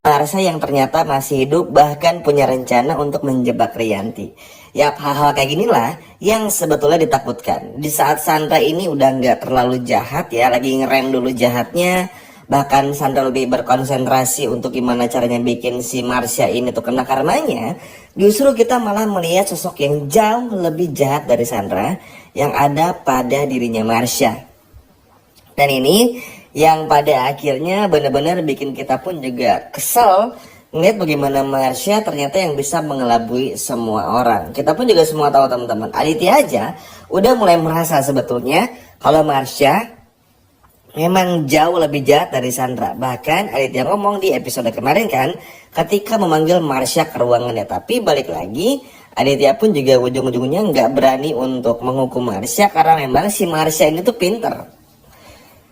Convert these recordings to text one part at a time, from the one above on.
Marsha yang ternyata masih hidup bahkan punya rencana untuk menjebak Rianti. Yap, hal-hal kayak ginilah yang sebetulnya ditakutkan. Di saat Sandra ini udah nggak terlalu jahat ya, lagi ngerem dulu jahatnya. Bahkan Sandra lebih berkonsentrasi untuk gimana caranya bikin si Marsha ini tuh kena karmanya. Justru kita malah melihat sosok yang jauh lebih jahat dari Sandra yang ada pada dirinya Marsha. Dan ini yang pada akhirnya benar-benar bikin kita pun juga kesel ngeliat bagaimana Marsha ternyata yang bisa mengelabui semua orang. Kita pun juga semua tahu teman-teman, Aditya aja udah mulai merasa sebetulnya kalau Marsha memang jauh lebih jahat dari Sandra. Bahkan Aditya ngomong di episode kemarin kan, ketika memanggil Marsha ke ruangannya. Tapi balik lagi, Aditya pun juga ujung-ujungnya nggak berani untuk menghukum Marsha karena memang si Marsha ini tuh pinter.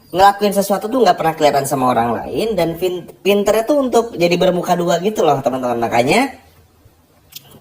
Ngelakuin sesuatu tuh nggak pernah kelihatan sama orang lain, dan pinternya tuh untuk jadi bermuka dua gitu loh teman-teman. Makanya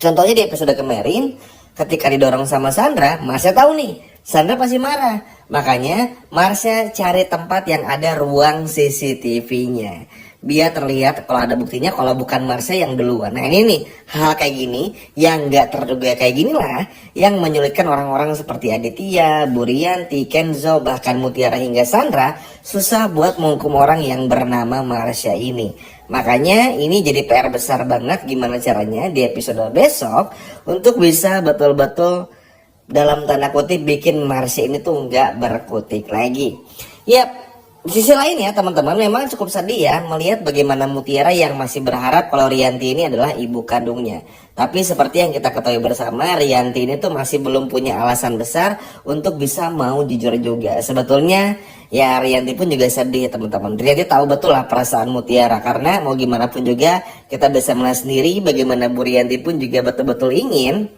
contohnya di episode kemarin ketika didorong sama Sandra, Marsha tahu nih Sandra pasti marah. Makanya Marsha cari tempat yang ada ruang CCTV-nya biar terlihat kalau ada buktinya kalau bukan Marsha yang duluan. Nah ini nih, hal kayak gini yang nggak terduga kayak ginilah yang menyulitkan orang-orang seperti Aditya, Bu Rianti, Kenzo, bahkan Mutiara hingga Sandra susah buat menghukum orang yang bernama Marsha ini. Makanya ini jadi PR besar banget gimana caranya di episode besok untuk bisa betul-betul dalam tanda kutip bikin Marsha ini tuh nggak berkutik lagi. Yap. Di sisi lain ya teman-teman, memang cukup sedih ya melihat bagaimana Mutiara yang masih berharap kalau Rianti ini adalah ibu kandungnya. Tapi seperti yang kita ketahui bersama, Rianti ini tuh masih belum punya alasan besar untuk bisa mau jujur juga. Sebetulnya ya Rianti pun juga sedih teman-teman. Rianti tahu betul lah perasaan Mutiara, karena mau gimana pun juga kita bisa melihat sendiri bagaimana Bu Rianti pun juga betul-betul ingin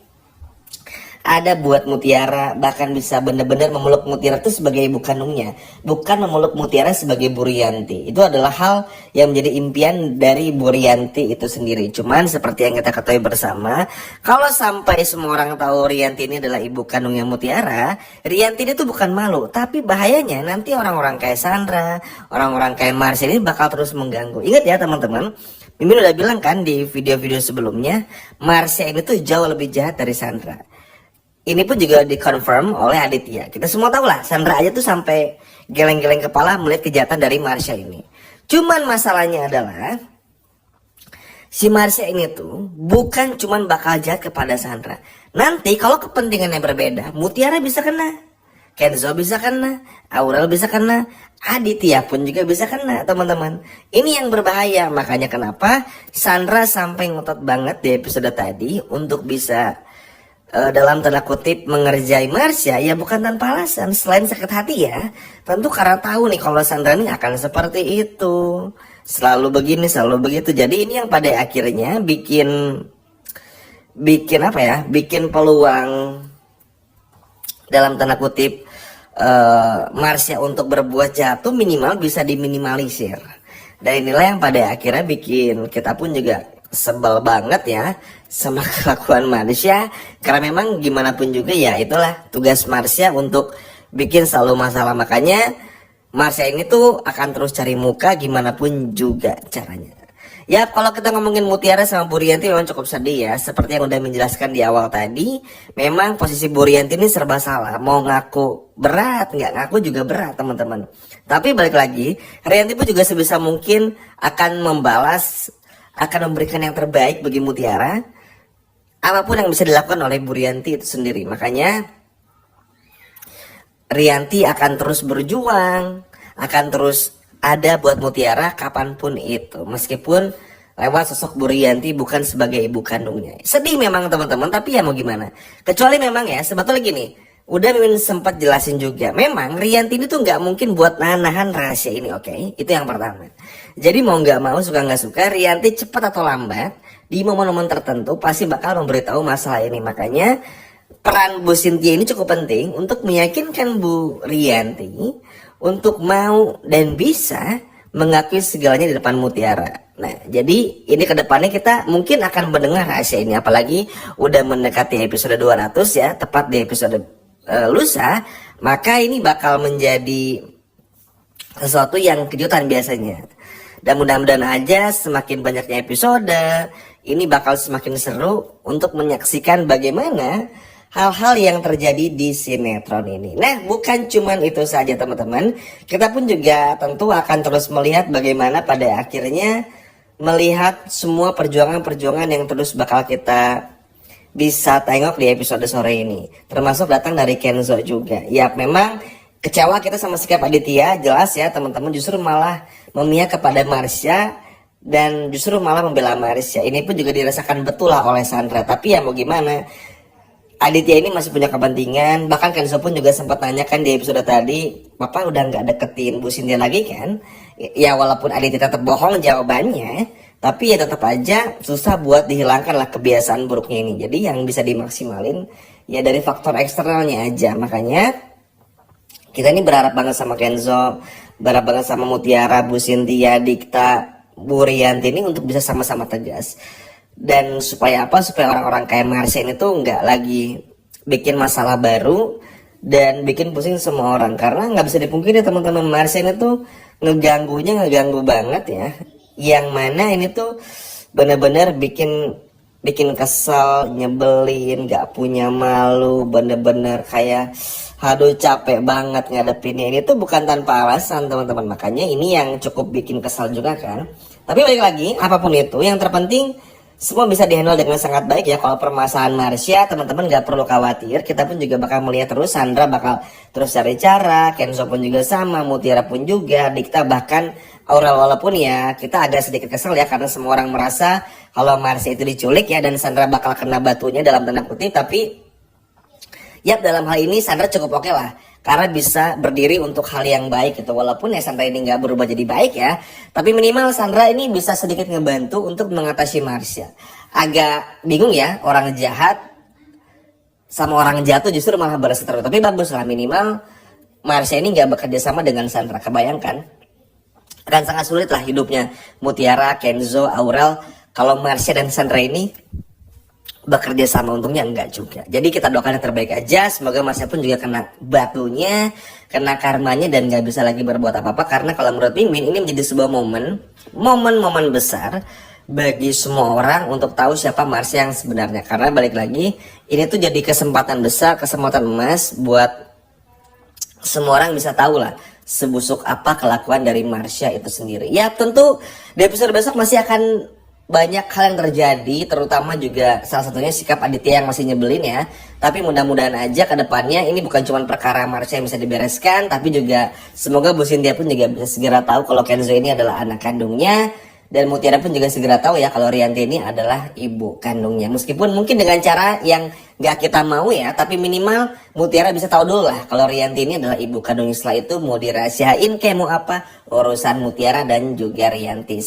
ada buat Mutiara, bahkan bisa benar-benar memeluk Mutiara itu sebagai ibu kandungnya, bukan memeluk Mutiara sebagai Bu Rianti. Itu adalah hal yang menjadi impian dari Bu Rianti itu sendiri. Cuman seperti yang kita ketahui bersama, kalau sampai semua orang tahu Rianti ini adalah ibu kandungnya Mutiara, Rianti ini tuh bukan malu, tapi bahayanya nanti orang-orang kayak Sandra, orang-orang kayak Marsha ini bakal terus mengganggu. Ingat ya teman-teman, Mimin udah bilang kan di video-video sebelumnya, Marsha ini tuh jauh lebih jahat dari Sandra. Ini pun juga dikonfirm oleh Aditya. Kita semua tahu lah, Sandra aja tuh sampai geleng-geleng kepala melihat kejahatan dari Marsha ini. Cuman masalahnya adalah si Marsha ini tuh bukan cuman bakal jahat kepada Sandra. Nanti kalau kepentingannya berbeda, Mutiara bisa kena, Kenzo bisa kena, Aurel bisa kena, Aditya pun juga bisa kena teman-teman. Ini yang berbahaya. Makanya kenapa Sandra sampai ngotot banget di episode tadi untuk bisa dalam tanda kutip mengerjai Marsha, ya bukan tanpa alasan. Selain sakit hati ya, tentu karena tahu nih kalau Sandra ini akan seperti itu, selalu begini selalu begitu. Jadi ini yang pada akhirnya bikin apa ya, bikin peluang dalam tanda kutip Marsha untuk berbuat jahat tuh minimal bisa diminimalisir. Dan inilah yang pada akhirnya bikin kita pun juga sebel banget ya sama kelakuan Marsha, karena memang gimana pun juga ya itulah tugas Marsha untuk bikin selalu masalah. Makanya Marsha ini tuh akan terus cari muka gimana pun juga caranya. Ya kalau kita ngomongin Mutiara sama Bu Rianti memang cukup sedih ya. Seperti yang udah menjelaskan di awal tadi, memang posisi Bu Rianti ini serba salah. Mau ngaku berat, nggak ngaku juga berat teman-teman. Tapi balik lagi, Rianti pun juga sebisa mungkin akan membalas, akan memberikan yang terbaik bagi Mutiara, apapun yang bisa dilakukan oleh Bu Rianti itu sendiri. Makanya Rianti akan terus berjuang, akan terus ada buat Mutiara kapanpun itu, meskipun lewat sosok Bu Rianti bukan sebagai ibu kandungnya. Sedih memang teman-teman, tapi ya mau gimana, kecuali memang ya sebetulnya gini, udah Mimin sempat jelasin juga, memang Rianti ini tuh nggak mungkin buat nahan rahasia ini, oke? Itu yang pertama. Jadi mau nggak mau, suka nggak suka, Rianti cepat atau lambat di momen-momen tertentu pasti bakal memberitahu masalah ini. Makanya peran Bu Cynthia ini cukup penting untuk meyakinkan Bu Rianti untuk mau dan bisa mengakui segalanya di depan Mutiara. Nah, jadi ini kedepannya kita mungkin akan mendengar rahasia ini, apalagi udah mendekati episode 200 ya, tepat di episode lusa, maka ini bakal menjadi sesuatu yang kejutan biasanya. Dan mudah-mudahan aja semakin banyaknya episode, ini bakal semakin seru untuk menyaksikan bagaimana hal-hal yang terjadi di sinetron ini. Nah, bukan cuman itu saja teman-teman. Kita pun juga tentu akan terus melihat bagaimana pada akhirnya melihat semua perjuangan-perjuangan yang terus bakal kita bisa tengok di episode sore ini. Termasuk datang dari Kenzo juga. Ya, memang kecewa kita sama sikap Aditya, jelas ya teman-teman, justru malah memihak kepada Marsha dan justru malah membela Marsha. Ini pun juga dirasakan betul lah oleh Sandra. Tapi ya mau gimana, Aditya ini masih punya kepentingan. Bahkan Kenzo pun juga sempat nanyakan di episode tadi, Bapak udah nggak deketin Bu Cynthia lagi kan? Ya walaupun Aditya tetap bohong jawabannya, tapi ya tetap aja susah buat dihilangkan lah kebiasaan buruknya ini. Jadi yang bisa dimaksimalin ya dari faktor eksternalnya aja. Makanya kita ini berharap banget sama Kenzo, berharap banget sama Mutiara, Bu Cynthia, Dikta, Bu Rianti ini untuk bisa sama-sama tegas. Dan supaya apa? Supaya orang-orang kayak Marsha ini tuh nggak lagi bikin masalah baru dan bikin pusing semua orang. Karena nggak bisa dipungkiri teman-teman, Marsha ini tuh ngeganggu banget ya. Yang mana ini tuh bener-bener bikin kesel, nyebelin, nggak punya malu, bener-bener kayak aduh capek banget ngadepinnya. Ini tuh bukan tanpa alasan teman-teman. Makanya ini yang cukup bikin kesal juga kan. Tapi balik lagi, apapun itu, yang terpenting semua bisa dihandle dengan sangat baik ya. Kalau permasalahan Marsha, teman-teman gak perlu khawatir. Kita pun juga bakal melihat terus, Sandra bakal terus cari cara, Kenzo pun juga sama, Mutiara pun juga, Dikta, bahkan Aurel. Walaupun ya kita agak sedikit kesel ya, karena semua orang merasa kalau Marsha itu diculik ya, dan Sandra bakal kena batunya dalam tanda kutip. Tapi yap, dalam hal ini Sandra cukup oke lah, karena bisa berdiri untuk hal yang baik gitu. Walaupun ya Sandra ini nggak berubah jadi baik ya, tapi minimal Sandra ini bisa sedikit ngebantu untuk mengatasi Marsha. Agak bingung ya, orang jahat sama orang jatuh justru malah berseteru. Tapi bagus lah, minimal Marsha ini nggak bekerja sama dengan Sandra. Kebayangkan, akan sangat sulit lah hidupnya Mutiara, Kenzo, Aurel kalau Marsha dan Sandra ini bekerja sama. Untungnya enggak juga. Jadi kita doakan yang terbaik aja. Semoga Marsha pun juga kena batunya, kena karmanya, dan gak bisa lagi berbuat apa-apa. Karena kalau menurut Mimin ini menjadi sebuah momen besar bagi semua orang untuk tahu siapa Marsha yang sebenarnya. Karena balik lagi, ini tuh jadi kesempatan besar, kesempatan emas buat semua orang bisa tahu lah sebusuk apa kelakuan dari Marsha itu sendiri. Ya tentu di episode besok masih akan banyak hal yang terjadi, terutama juga salah satunya sikap Aditya yang masih nyebelin ya. Tapi mudah-mudahan aja ke depannya ini bukan cuma perkara Marsha yang bisa dibereskan, tapi juga semoga Bu Cynthia pun juga bisa segera tahu kalau Kenzo ini adalah anak kandungnya, dan Mutiara pun juga segera tahu ya kalau Rianti ini adalah ibu kandungnya. Meskipun mungkin dengan cara yang gak kita mau ya, tapi minimal Mutiara bisa tahu dulu lah kalau Rianti ini adalah ibu kandungnya. Setelah itu mau dirahasiain kayak mau apa, urusan Mutiara dan juga Rianti.